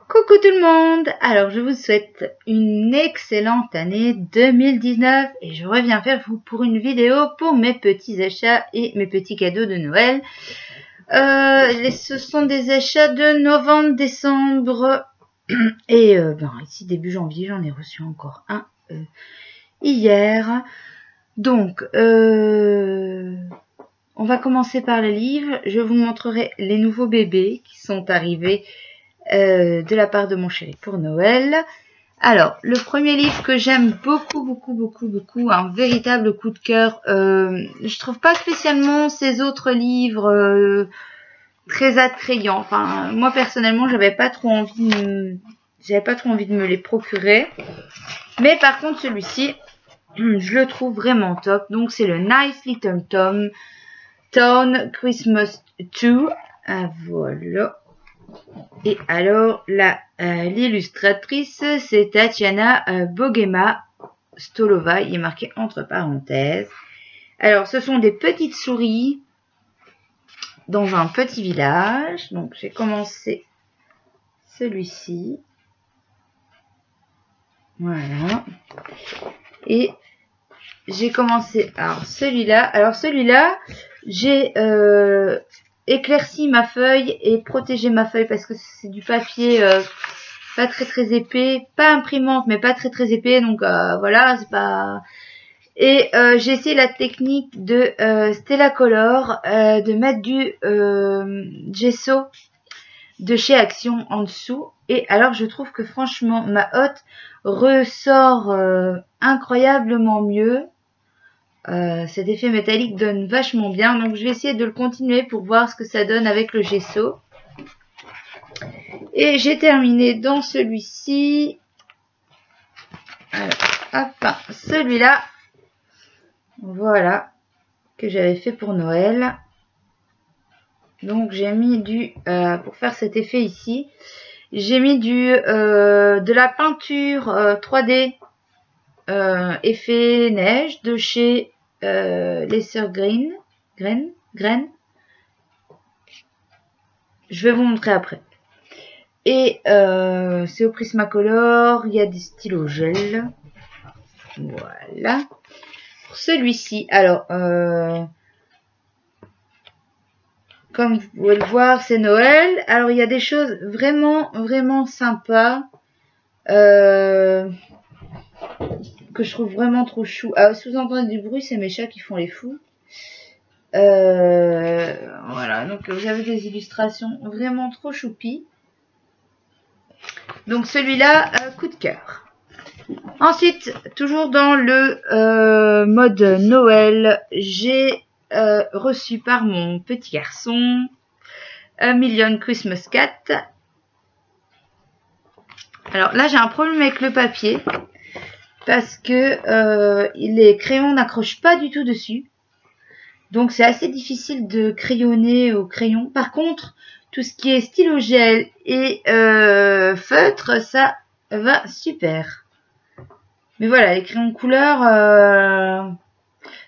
Coucou tout le monde. Alors je vous souhaite une excellente année 2019 et je reviens vers vous pour une vidéo pour mes petits achats et mes petits cadeaux de Noël. Ce sont des achats de novembre, décembre et ici début janvier, j'en ai reçu encore un hier. Donc on va commencer par le livre. Je vous montrerai les nouveaux bébés qui sont arrivés de la part de mon chéri pour Noël. Alors, le premier livre que j'aime beaucoup, un véritable coup de cœur. Je trouve pas spécialement ces autres livres très attrayants. Enfin, moi personnellement, j'avais pas trop envie de me les procurer. Mais par contre, celui-ci, je le trouve vraiment top. Donc, c'est le Nice Little Town Christmas 2. Voilà. Et alors, l'illustratrice, c'est Tatiana Bogema Stolova. Il est marqué entre parenthèses. Alors, ce sont des petites souris dans un petit village. Donc, j'ai commencé celui-ci. Voilà. Et j'ai commencé... Alors, celui-là, j'ai... éclairci ma feuille et protégé ma feuille parce que c'est du papier pas très épais, pas imprimante mais pas très épais, donc voilà, c'est pas. Et j'ai essayé la technique de Stella Color de mettre du gesso de chez Action en dessous, et alors je trouve que franchement ma hotte ressort incroyablement mieux. Cet effet métallique donne vachement bien, donc je vais essayer de le continuer pour voir ce que ça donne avec le gesso. Et j'ai terminé dans celui-ci. Alors, hop, celui-là, voilà, que j'avais fait pour Noël. Donc j'ai mis pour faire cet effet ici, j'ai mis de la peinture 3D effet neige de chez les sœurs Grain. Je vais vous montrer après. Et c'est au Prismacolor. Il y a des stylos gel. Voilà. Pour celui-ci, alors comme vous pouvez le voir, c'est Noël. Alors il y a des choses vraiment sympas que je trouve vraiment trop chou. Si vous entendez du bruit, c'est mes chats qui font les fous. Voilà, donc vous avez des illustrations vraiment trop choupies. Donc celui-là, coup de cœur. Ensuite, toujours dans le mode Noël, j'ai reçu par mon petit garçon A Million Christmas Cat. Alors là, j'ai un problème avec le papier parce que les crayons n'accrochent pas du tout dessus. Donc c'est assez difficile de crayonner au crayon. Par contre, tout ce qui est stylo gel et feutre, ça va super. Mais voilà, les crayons de couleur,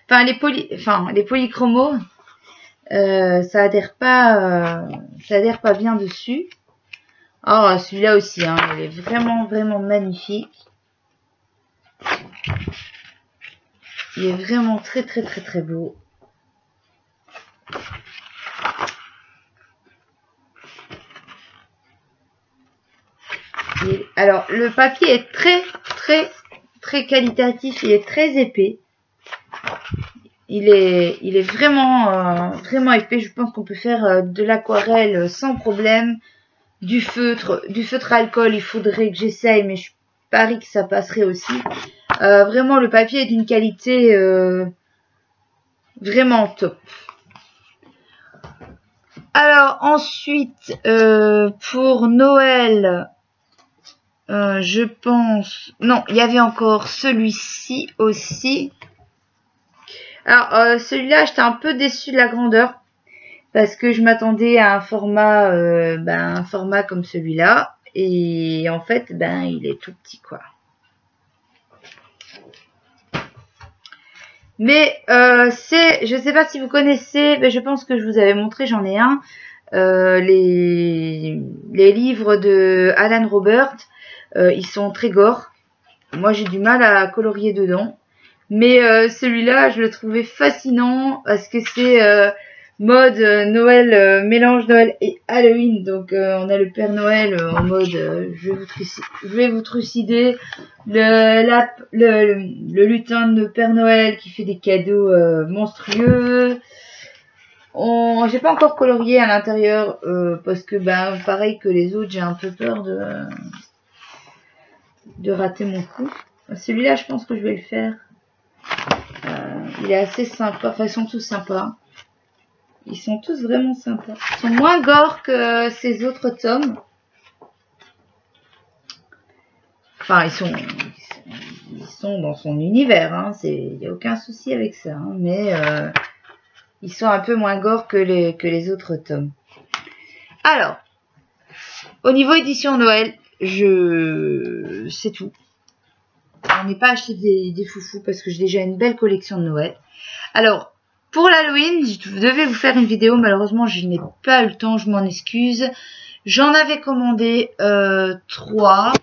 les polychromos, ça adhère pas bien dessus. Oh, celui-là aussi, hein, il est vraiment magnifique. Il est vraiment très beau. Alors, le papier est très qualitatif, il est très épais. Il est vraiment épais. Je pense qu'on peut faire de l'aquarelle sans problème. Du feutre à alcool, il faudrait que j'essaye, mais je parie que ça passerait aussi. Vraiment, le papier est d'une qualité vraiment top. Alors, ensuite, pour Noël... je pense... Non, il y avait encore celui-ci aussi. Alors, celui-là, j'étais un peu déçue de la grandeur. Parce que je m'attendais à un format comme celui-là. Et en fait, il est tout petit, quoi. Mais je sais pas si vous connaissez, je pense que je vous avais montré, j'en ai un. Les les livres de Alan Robert, ils sont très gore. Moi, j'ai du mal à colorier dedans. Mais celui-là, je le trouvais fascinant parce que c'est mode Noël, mélange Noël et Halloween. Donc, on a le Père Noël en mode je vais vous trucider. Le lutin de Père Noël qui fait des cadeaux monstrueux. J'ai pas encore colorié à l'intérieur parce que, ben, pareil que les autres, j'ai un peu peur de rater mon coup. Celui-là, je pense que je vais le faire. Il est assez sympa. Enfin, ils sont tous sympas. Ils sont tous vraiment sympas. Ils sont moins gore que ces autres tomes. Enfin, ils sont dans son univers. Hein. Il n'y a aucun souci avec ça. Hein. Mais ils sont un peu moins gore que les autres tomes. Alors, au niveau édition Noël, c'est tout. On n'est pas acheté des foufous parce que j'ai déjà une belle collection de Noël. Alors, pour l'Halloween, je devais vous faire une vidéo. Malheureusement, je n'ai pas eu le temps. Je m'en excuse. J'en avais commandé 3.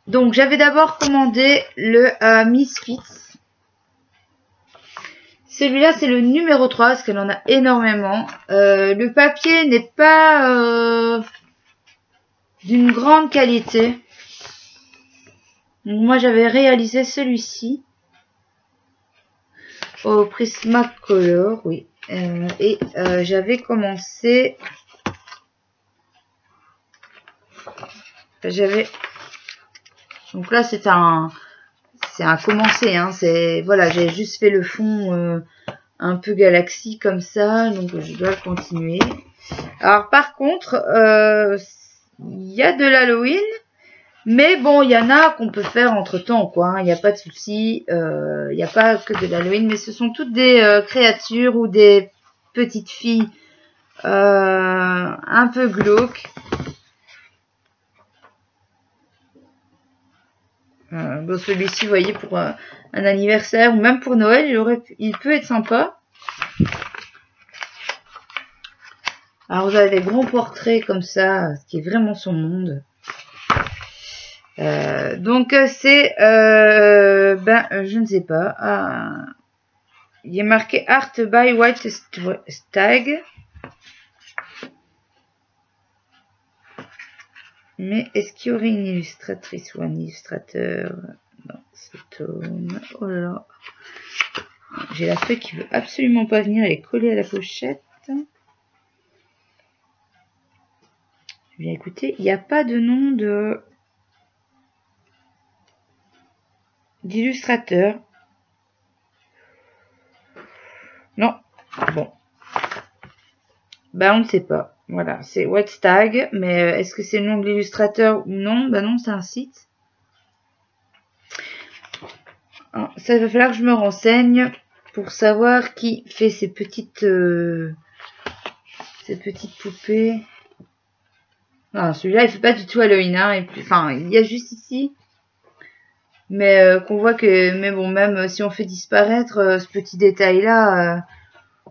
Donc, j'avais d'abord commandé le Misfits. Celui-là, c'est le numéro 3 parce qu'elle en a énormément. Le papier n'est pas d'une grande qualité. Donc, moi, j'avais réalisé celui-ci au Prismacolor, oui. Et j'avais commencé... Donc là, c'est un commencé, hein. Voilà, j'ai juste fait le fond un peu galaxie comme ça, donc je dois continuer. Alors par contre, il y a de l'Halloween, mais bon, il y en a qu'on peut faire entre temps, quoi. Il n'y a pas de souci, il n'y a pas que de l'Halloween, mais ce sont toutes des créatures ou des petites filles un peu glauques. Bon, celui-ci, vous voyez, pour un anniversaire ou même pour Noël, il peut être sympa. Alors, vous avez des grands portraits comme ça, ce qui est vraiment son monde. Donc, c'est, je ne sais pas. Il est marqué Art by White Stag. Mais est-ce qu'il y aurait une illustratrice ou un illustrateur dans ce tome? Oh là là. J'ai la feuille qui veut absolument pas venir. Elle est collée à la pochette. Eh bien, écoutez, il n'y a pas de nom d'illustrateur. Non. Bon. Ben, on ne sait pas. Voilà, c'est White Stag. Mais est-ce que c'est le nom de l'illustrateur ou non? Ben non, c'est un site. Alors, ça va falloir que je me renseigne pour savoir qui fait ces petites poupées. Non, celui-là, il fait pas du tout Halloween. Hein, enfin, il y a juste ici. Mais qu'on voit que, mais bon, même si on fait disparaître ce petit détail-là,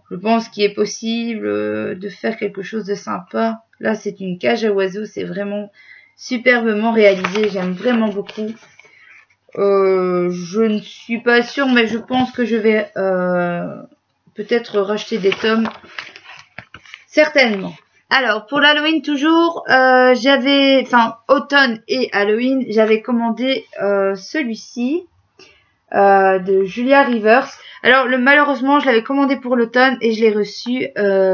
je pense qu'il est possible de faire quelque chose de sympa. Là, c'est une cage à oiseaux. C'est vraiment superbement réalisé. J'aime vraiment beaucoup. Je ne suis pas sûre, mais je pense que je vais peut-être racheter des tomes. Certainement. Alors, pour l'Halloween toujours, automne et Halloween, j'avais commandé celui-ci de Julia Rivers. Alors, malheureusement, je l'avais commandé pour l'automne et je l'ai reçu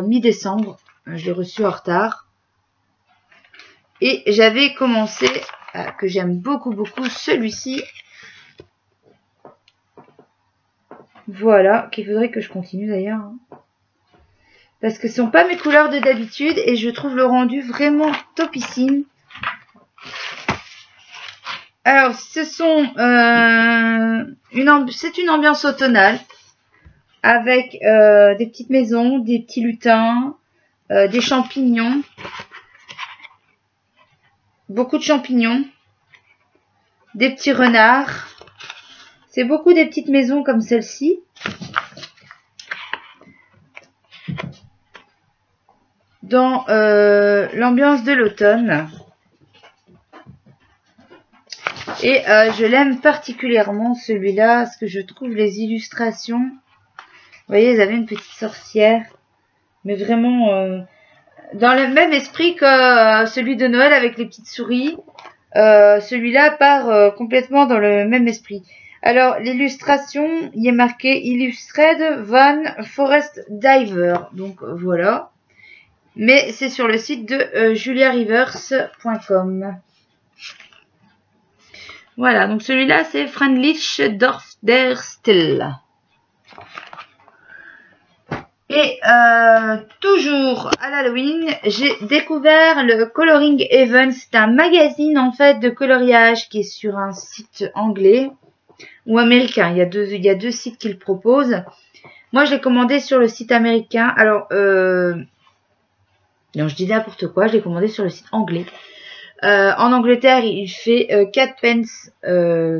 mi-décembre. Je l'ai reçu en retard. Et j'avais commencé, que j'aime beaucoup, celui-ci. Voilà, qu'il faudrait que je continue d'ailleurs. Hein. Parce que ce ne sont pas mes couleurs de d'habitude et je trouve le rendu vraiment topissime. Alors, c'est une ambiance automnale avec des petites maisons, des petits lutins, des champignons, beaucoup de champignons, des petits renards. C'est beaucoup des petites maisons comme celle-ci. dans l'ambiance de l'automne. Et je l'aime particulièrement celui-là, parce que je trouve les illustrations, vous voyez, ils avaient une petite sorcière, mais vraiment dans le même esprit que celui de Noël avec les petites souris. Celui-là part complètement dans le même esprit. Alors, l'illustration, il est marqué Illustrated Van Forest Diver. Donc, voilà. Mais c'est sur le site de juliarivers.com. Voilà, donc celui-là, c'est Friedrich Dorf der Still. Et toujours à l'Halloween, j'ai découvert le Coloring Heaven. C'est un magazine en fait de coloriage qui est sur un site anglais ou américain. Il y a deux sites qui le proposent. Moi, je l'ai commandé sur le site américain. Alors, non, je dis n'importe quoi. Je l'ai commandé sur le site anglais. En Angleterre, il fait 4 pence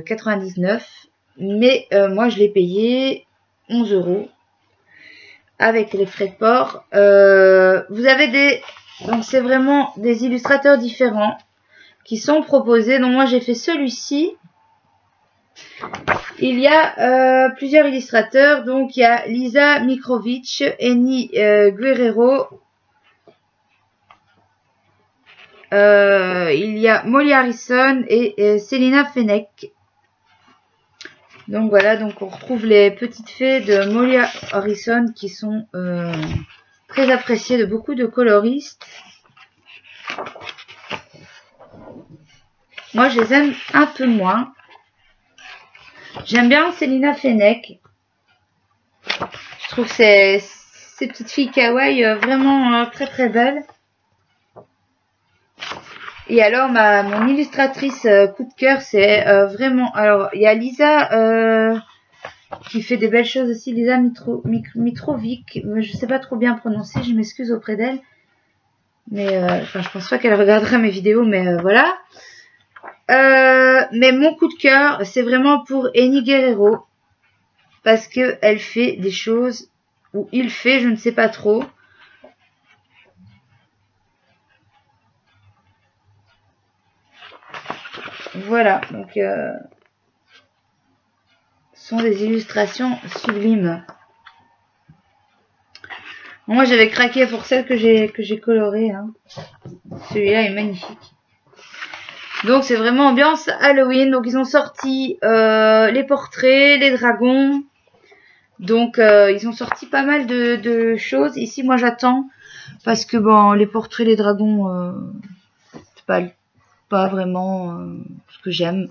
99. Mais moi, je l'ai payé 11 € avec les frais de port. Vous avez donc c'est vraiment des illustrateurs différents qui sont proposés. Donc moi, j'ai fait celui-ci. Il y a plusieurs illustrateurs. Donc il y a Lisa Mikrovic, Eni Guerrero. Il y a Molly Harrison et Selina Fenech. Donc voilà, donc on retrouve les petites fées de Molly Harrison qui sont très appréciées de beaucoup de coloristes. Moi, je les aime un peu moins. J'aime bien Selina Fenech. Je trouve ces petites filles kawaii vraiment très très belles. Et alors, mon illustratrice coup de cœur, c'est vraiment... Alors, il y a Lisa qui fait des belles choses aussi. Lisa Mitrovic. Je sais pas trop bien prononcer, je m'excuse auprès d'elle. Mais, enfin, je pense pas qu'elle regardera mes vidéos, mais voilà. Mais mon coup de cœur, c'est vraiment pour Eni Guerrero. Parce que elle fait des choses, ou il fait, je ne sais pas trop. Voilà, donc ce sont des illustrations sublimes. Moi, j'avais craqué pour celle que j'ai colorée. Hein. Celui-là est magnifique. Donc, c'est vraiment ambiance Halloween. Donc, ils ont sorti les portraits, les dragons. Donc, ils ont sorti pas mal de choses. Ici, moi, j'attends parce que bon, les portraits, les dragons, c'est pas vraiment ce que j'aime.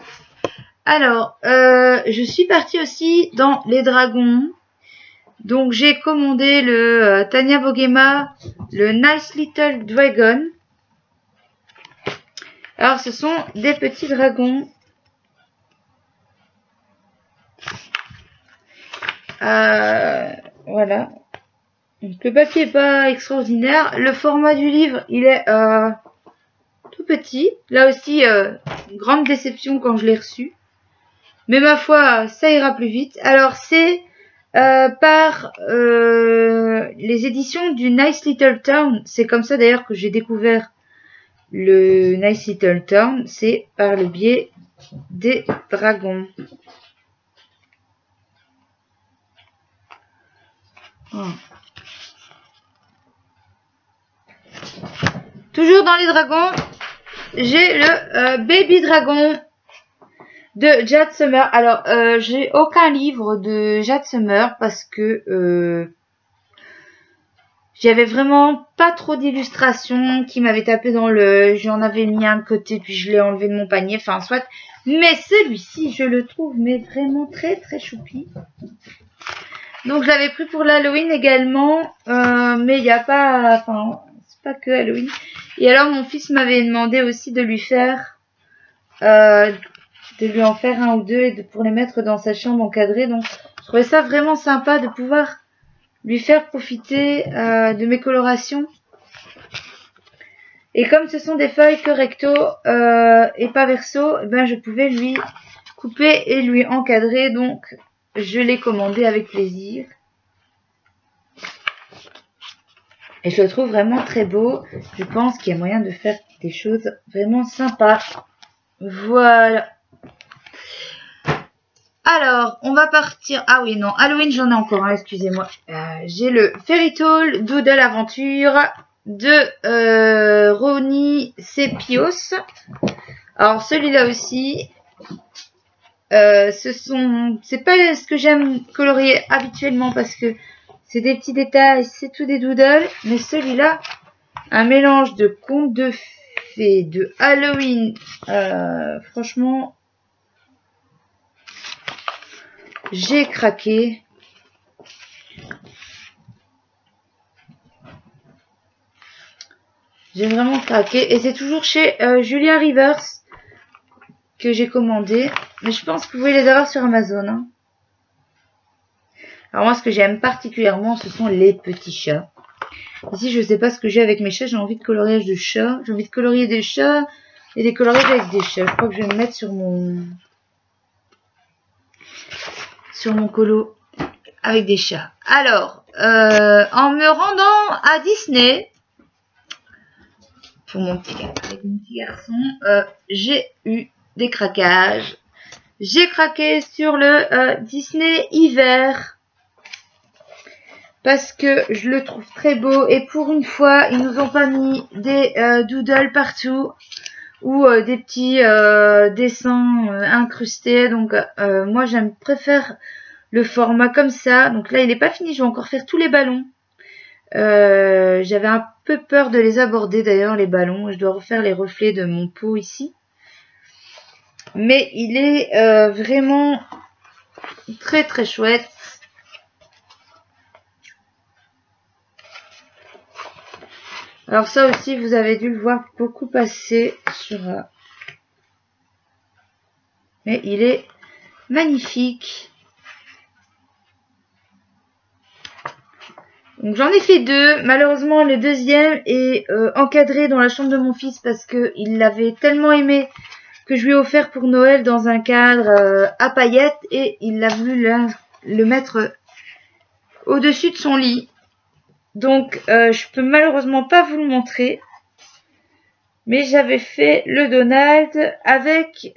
Alors, je suis partie aussi dans les dragons. Donc, j'ai commandé le Tania Bogema, le Nice Little Dragon. Alors, ce sont des petits dragons. Voilà. Donc, le papier est pas extraordinaire. Le format du livre, il est tout petit. Là aussi, grande déception quand je l'ai reçu. Mais ma foi, ça ira plus vite. Alors, c'est par les éditions du Nice Little Town. C'est comme ça d'ailleurs que j'ai découvert le Nice Little Town. C'est par le biais des dragons. Oh. Toujours dans les dragons, j'ai le Baby Dragon de Jade Summer. Alors, j'ai aucun livre de Jade Summer parce que j'avais vraiment pas trop d'illustrations qui m'avaient tapé dans l'œil. J'en avais mis un de côté puis je l'ai enlevé de mon panier. Enfin, soit. Mais celui-ci, je le trouve mais vraiment très très choupi. Donc, je l'avais pris pour l'Halloween également. Mais il n'y a pas... Enfin, c'est pas que Halloween. Et alors, mon fils m'avait demandé aussi de lui faire... de lui en faire un ou deux et pour les mettre dans sa chambre encadrée. Donc, je trouvais ça vraiment sympa de pouvoir lui faire profiter de mes colorations. Et comme ce sont des feuilles que recto et pas verso, ben je pouvais lui couper et lui encadrer. Donc, je l'ai commandé avec plaisir. Et je le trouve vraiment très beau. Je pense qu'il y a moyen de faire des choses vraiment sympas. Voilà. Alors, on va partir... Ah oui, non, Halloween, j'en ai encore, hein, excusez-moi. J'ai le Fairy Tale Doodle Aventure de Ronnie Cepios. Alors, celui-là aussi, c'est pas ce que j'aime colorier habituellement parce que c'est des petits détails, c'est tout des doodles. Mais celui-là, un mélange de contes de fées, de Halloween, franchement... J'ai craqué. J'ai vraiment craqué. Et c'est toujours chez Julia Rivers que j'ai commandé. Mais je pense que vous pouvez les avoir sur Amazon. Hein. Alors moi, ce que j'aime particulièrement, ce sont les petits chats. Ici, je ne sais pas ce que j'ai avec mes chats. J'ai envie de coloriage de chats. J'ai envie de colorier des chats et des coloriages avec des chats. Je crois que je vais me mettre sur mon colo avec des chats. Alors, en me rendant à Disney, pour mon petit garçon, j'ai eu des craquages. J'ai craqué sur le Disney hiver parce que je le trouve très beau et pour une fois, ils nous ont pas mis des doodles partout ou des petits dessins incrustés. Donc, moi, préfère le format comme ça. Donc là, il n'est pas fini. Je vais encore faire tous les ballons. J'avais un peu peur de les aborder d'ailleurs, les ballons. Je dois refaire les reflets de mon pot ici. Mais il est vraiment très très chouette. Alors ça aussi, vous avez dû le voir beaucoup passer sur... Mais il est magnifique. Donc j'en ai fait deux. Malheureusement, le deuxième est encadré dans la chambre de mon fils parce qu'il l'avait tellement aimé que je lui ai offert pour Noël dans un cadre à paillettes et il a voulu le mettre au-dessus de son lit. Donc je peux malheureusement pas vous le montrer. Mais j'avais fait le Donald avec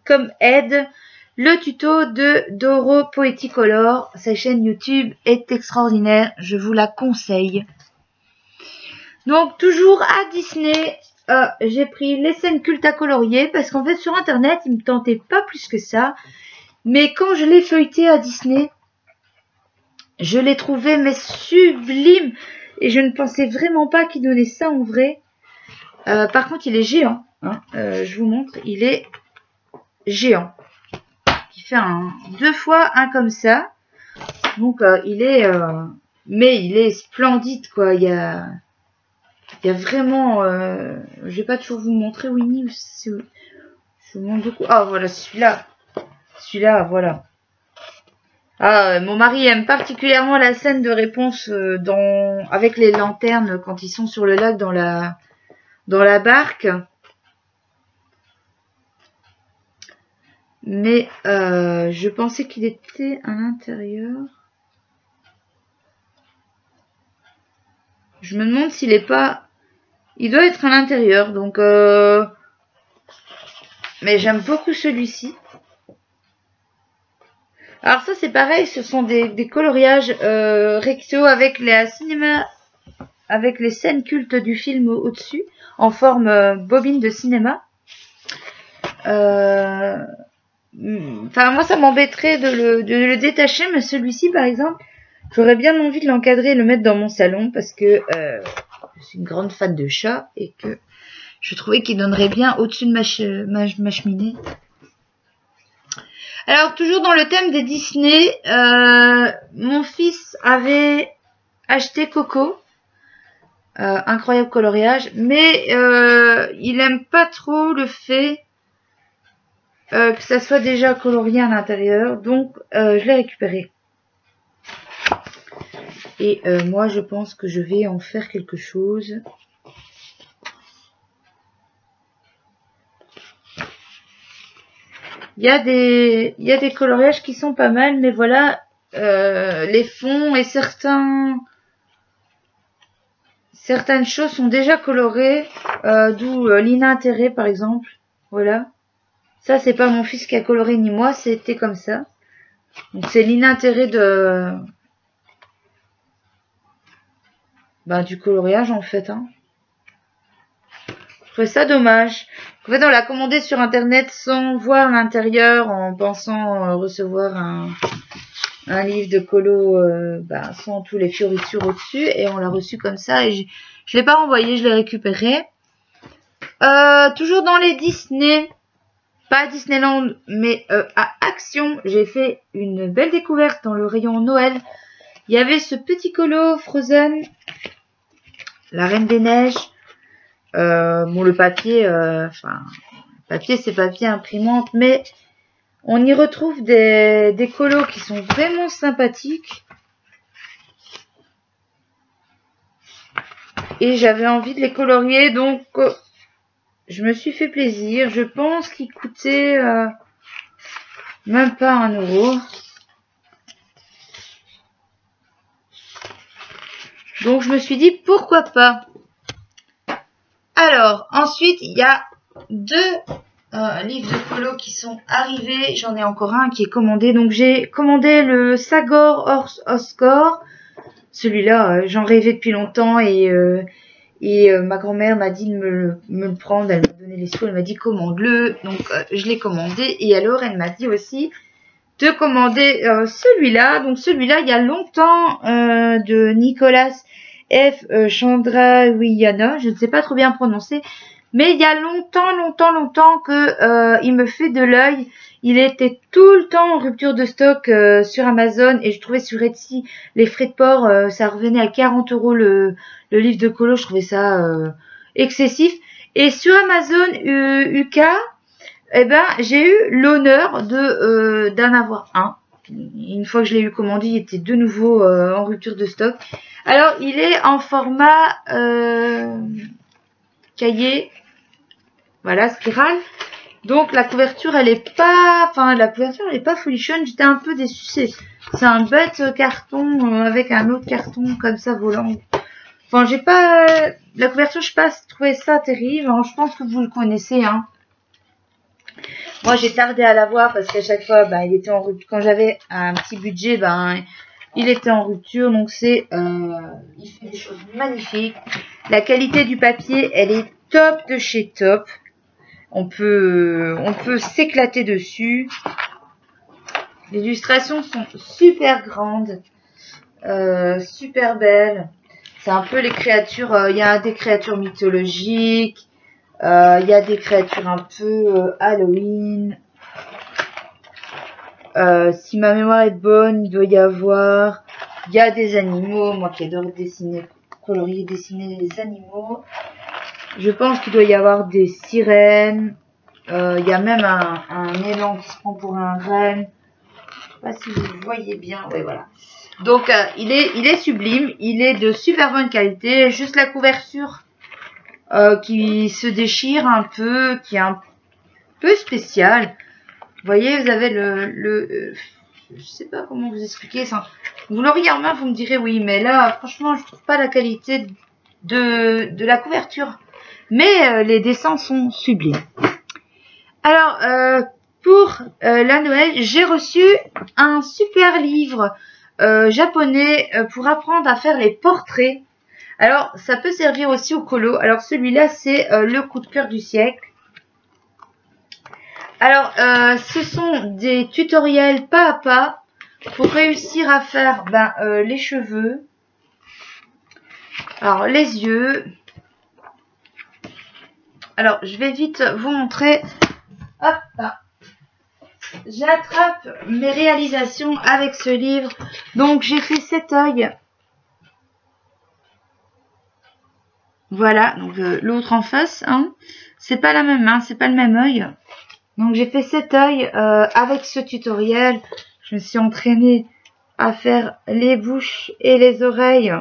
comme aide le tuto de Doro Poeticolor. Sa chaîne YouTube est extraordinaire, je vous la conseille. Donc toujours à Disney, j'ai pris les scènes cultes à colorier parce qu'en fait sur internet il me tentait pas plus que ça. Mais quand je l'ai feuilleté à Disney, je l'ai trouvé mais sublime et je ne pensais vraiment pas qu'il donnait ça en vrai. Par contre il est géant, hein. Je vous montre, il est géant. Il fait deux fois un comme ça. Donc il est mais il est splendide quoi. Il y a vraiment je vais pas toujours vous montrer Winnie. Je vous montre beaucoup. Ah voilà celui-là voilà. Ah, mon mari aime particulièrement la scène de réponse avec les lanternes quand ils sont sur le lac dans la barque. Mais je pensais qu'il était à l'intérieur. Je me demande s'il est pas... Il doit être à l'intérieur. Donc, mais j'aime beaucoup celui-ci. Alors ça c'est pareil. Ce sont des coloriages recto avec les cinéma, avec les scènes cultes du film au-dessus, en forme bobine de cinéma. Enfin moi ça m'embêterait de le détacher, mais celui-ci par exemple, j'aurais bien envie de l'encadrer et le mettre dans mon salon parce que je suis une grande fan de chats et que je trouvais qu'il donnerait bien au-dessus de ma cheminée. Alors toujours dans le thème des Disney, mon fils avait acheté Coco, incroyable coloriage, mais il aime pas trop le fait que ça soit déjà colorié à l'intérieur, donc je l'ai récupéré. Et moi je pense que je vais en faire quelque chose. Il y a des coloriages qui sont pas mal, mais voilà, les fonds et certains certaines choses sont déjà colorées, d'où l'inintérêt par exemple. Voilà. Ça, c'est pas mon fils qui a coloré ni moi, c'était comme ça. Donc c'est l'inintérêt de du coloriage en fait. Hein. Je trouvais ça dommage. En fait, on l'a commandé sur internet sans voir l'intérieur, en pensant recevoir un livre de colo sans tous les fioritures au-dessus, et on l'a reçu comme ça, et je l'ai pas renvoyé, je l'ai récupéré. Toujours dans les Disney, pas à Disneyland, mais à Action, j'ai fait une belle découverte dans le rayon Noël. Il y avait ce petit colo Frozen, la Reine des Neiges. Le papier, papier c'est papier imprimante, mais on y retrouve des colos qui sont vraiment sympathiques. Et j'avais envie de les colorier, donc je me suis fait plaisir. Je pense qu'ils coûtaient même pas 1 euro. Donc je me suis dit pourquoi pas. Alors ensuite il y a 2 livres de colo qui sont arrivés. J'en ai encore un qui est commandé. Donc j'ai commandé le Sagor Oscore. Celui-là, j'en rêvais depuis longtemps, et ma grand-mère m'a dit de me le prendre. Elle m'a donné les sous, elle m'a dit commande-le. Donc je l'ai commandé, et alors elle m'a dit aussi de commander celui-là. Donc celui-là, il y a longtemps, de Nicolas F. Chandrayana, je ne sais pas trop bien prononcer, mais il y a longtemps que il me fait de l'œil. Il était tout le temps en rupture de stock sur Amazon, et je trouvais sur Etsy les frais de port, ça revenait à 40 € le livre de colo. Je trouvais ça excessif. Et sur Amazon UK, j'ai eu l'honneur d'en avoir un. Une fois que je l'ai eu commandé, il était de nouveau en rupture de stock. Alors, il est en format cahier, voilà, spirale. Donc la couverture, elle est pas, folichonne. J'étais un peu déçue. C'est un bête carton avec un autre carton comme ça volant. Enfin, j'ai pas la couverture, je sais pas, trouvé ça terrible. Hein. Je pense que vous le connaissez, hein. Moi, j'ai tardé à l'avoir parce qu'à chaque fois, il était en rupture. Quand j'avais un petit budget, il était en rupture. Donc c'est, il fait des choses magnifiques. La qualité du papier, elle est top de chez top. On peut s'éclater dessus. Les illustrations sont super grandes, super belles. C'est un peu les créatures. Il y a des créatures mythologiques. Il y a des créatures un peu Halloween. Si ma mémoire est bonne, il doit y avoir. Il y a des animaux. Moi qui adore dessiner, colorier, dessiner les animaux. Je pense qu'il doit y avoir des sirènes. Il y a même un élan qui se prend pour un renne. Je sais pas si vous voyez bien. Ouais, voilà. Donc, il est sublime. Il est de super bonne qualité. Juste la couverture qui se déchire un peu, qui est un peu spéciale. Vous voyez, vous avez je sais pas comment vous expliquer ça. Vous l'auriez en main, vous me direz oui. Mais là, franchement, je trouve pas la qualité de la couverture. Mais les dessins sont sublimes. Alors, pour la Noël, j'ai reçu un super livre japonais pour apprendre à faire les portraits. Alors, ça peut servir aussi au colo. Alors, celui-là, c'est le coup de cœur du siècle. Alors, ce sont des tutoriels pas à pas pour réussir à faire les cheveux. Alors, les yeux. Alors, je vais vite vous montrer. Hop là. J'attrape mes réalisations avec ce livre. Donc, j'ai fait 7 œils. Voilà, donc l'autre en face, hein. C'est pas la même main, c'est pas le même œil. Donc, j'ai fait 7 œils avec ce tutoriel. Je me suis entraînée à faire les bouches et les oreilles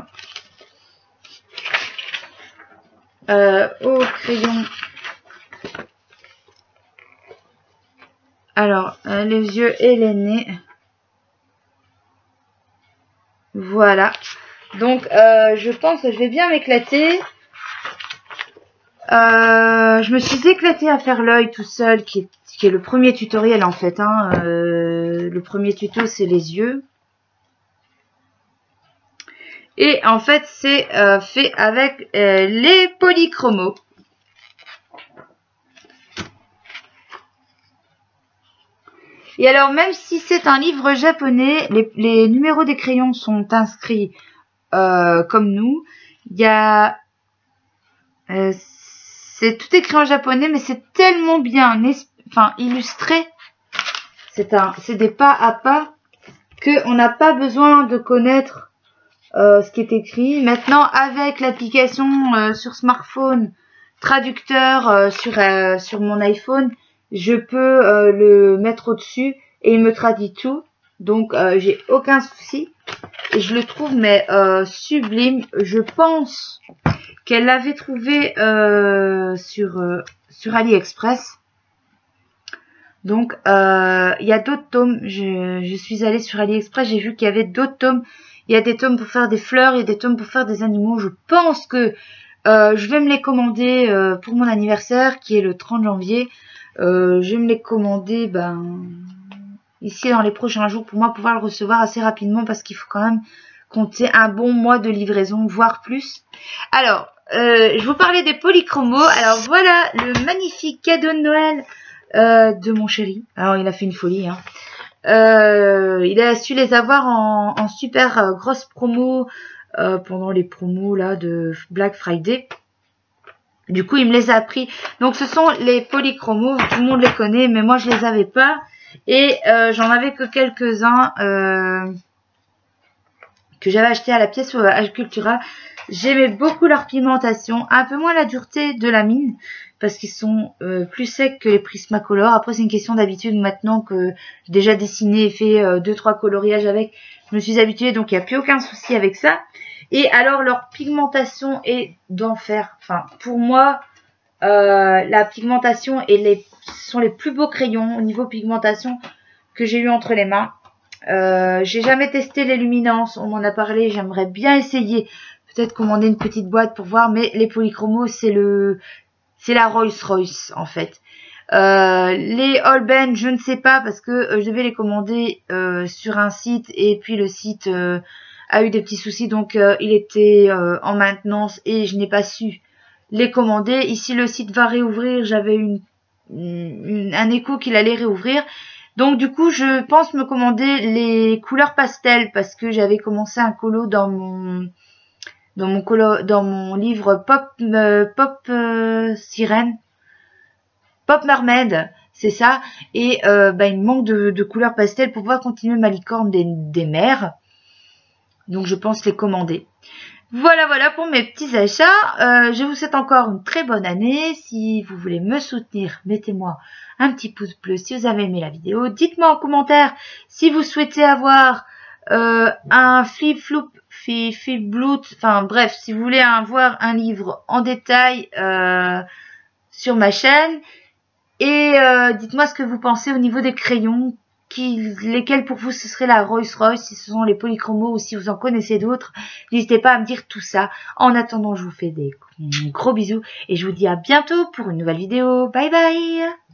au crayon. Alors, les yeux et les nez. Voilà. Donc, je pense que je vais bien m'éclater. Je me suis éclatée à faire l'œil tout seul, qui est le premier tutoriel en fait. Hein. Le premier tuto, c'est les yeux. Et en fait, c'est fait avec les polychromos. Et alors, même si c'est un livre japonais, les numéros des crayons sont inscrits comme nous. Il y a... c'est tout écrit en japonais, mais c'est tellement bien illustré. C'est des pas à pas qu'on n'a pas besoin de connaître ce qui est écrit. Maintenant, avec l'application sur smartphone, traducteur sur mon iPhone, je peux le mettre au-dessus et il me traduit tout. Donc, j'ai aucun souci. Et je le trouve mais sublime. Je pense qu'elle l'avait trouvé sur AliExpress. Donc, il y a d'autres tomes. Je suis allée sur AliExpress, j'ai vu qu'il y avait d'autres tomes. Il y a des tomes pour faire des fleurs, il y a des tomes pour faire des animaux. Je pense que je vais me les commander pour mon anniversaire, qui est le 30 janvier. Je vais me les commander ici dans les prochains jours pour moi pouvoir le recevoir assez rapidement parce qu'il faut quand même compter un bon mois de livraison, voire plus. Alors, je vous parlais des polychromos. Alors voilà le magnifique cadeau de Noël de mon chéri. Alors il a fait une folie. Hein. Il a su les avoir en super grosse promo pendant les promos là de Black Friday. Du coup, il me les a pris. Donc, ce sont les polychromos. Tout le monde les connaît, mais moi, je les avais pas. Et j'en avais que quelques-uns que j'avais acheté à la pièce Alcultura. J'aimais beaucoup leur pigmentation. Un peu moins la dureté de la mine. Parce qu'ils sont plus secs que les Prismacolor. Après, c'est une question d'habitude. Maintenant que j'ai déjà dessiné et fait 2-3 coloriages avec, je me suis habituée. Donc, il n'y a plus aucun souci avec ça. Et alors, leur pigmentation est d'enfer. Enfin, pour moi, la pigmentation sont les plus beaux crayons au niveau pigmentation que j'ai eu entre les mains. J'ai jamais testé les luminances. On m'en a parlé. J'aimerais bien essayer. Peut-être commander une petite boîte pour voir. Mais les polychromos, c'est la Rolls-Royce, en fait. Les Holbein, je ne sais pas parce que je devais les commander sur un site. Et puis, le site... a eu des petits soucis, donc il était en maintenance et je n'ai pas su les commander. Ici, le site va réouvrir. J'avais un écho qu'il allait réouvrir. Donc, du coup, je pense me commander les couleurs pastel parce que j'avais commencé un colo dans mon livre Pop Sirène. Pop Mermaid, c'est ça. Et il me manque de couleurs pastel pour pouvoir continuer ma licorne des mers. Donc, je pense les commander. Voilà pour mes petits achats. Je vous souhaite encore une très bonne année. Si vous voulez me soutenir, mettez-moi un petit pouce bleu si vous avez aimé la vidéo. Dites-moi en commentaire si vous souhaitez avoir un flip-floop, flip-bloot. Enfin bref, si vous voulez avoir un livre en détail sur ma chaîne. Et dites-moi ce que vous pensez au niveau des crayons. Lesquels pour vous ce serait la Rolls-Royce, si ce sont les polychromos ou si vous en connaissez d'autres. N'hésitez pas à me dire tout ça. En attendant, je vous fais des gros bisous et je vous dis à bientôt pour une nouvelle vidéo. Bye bye!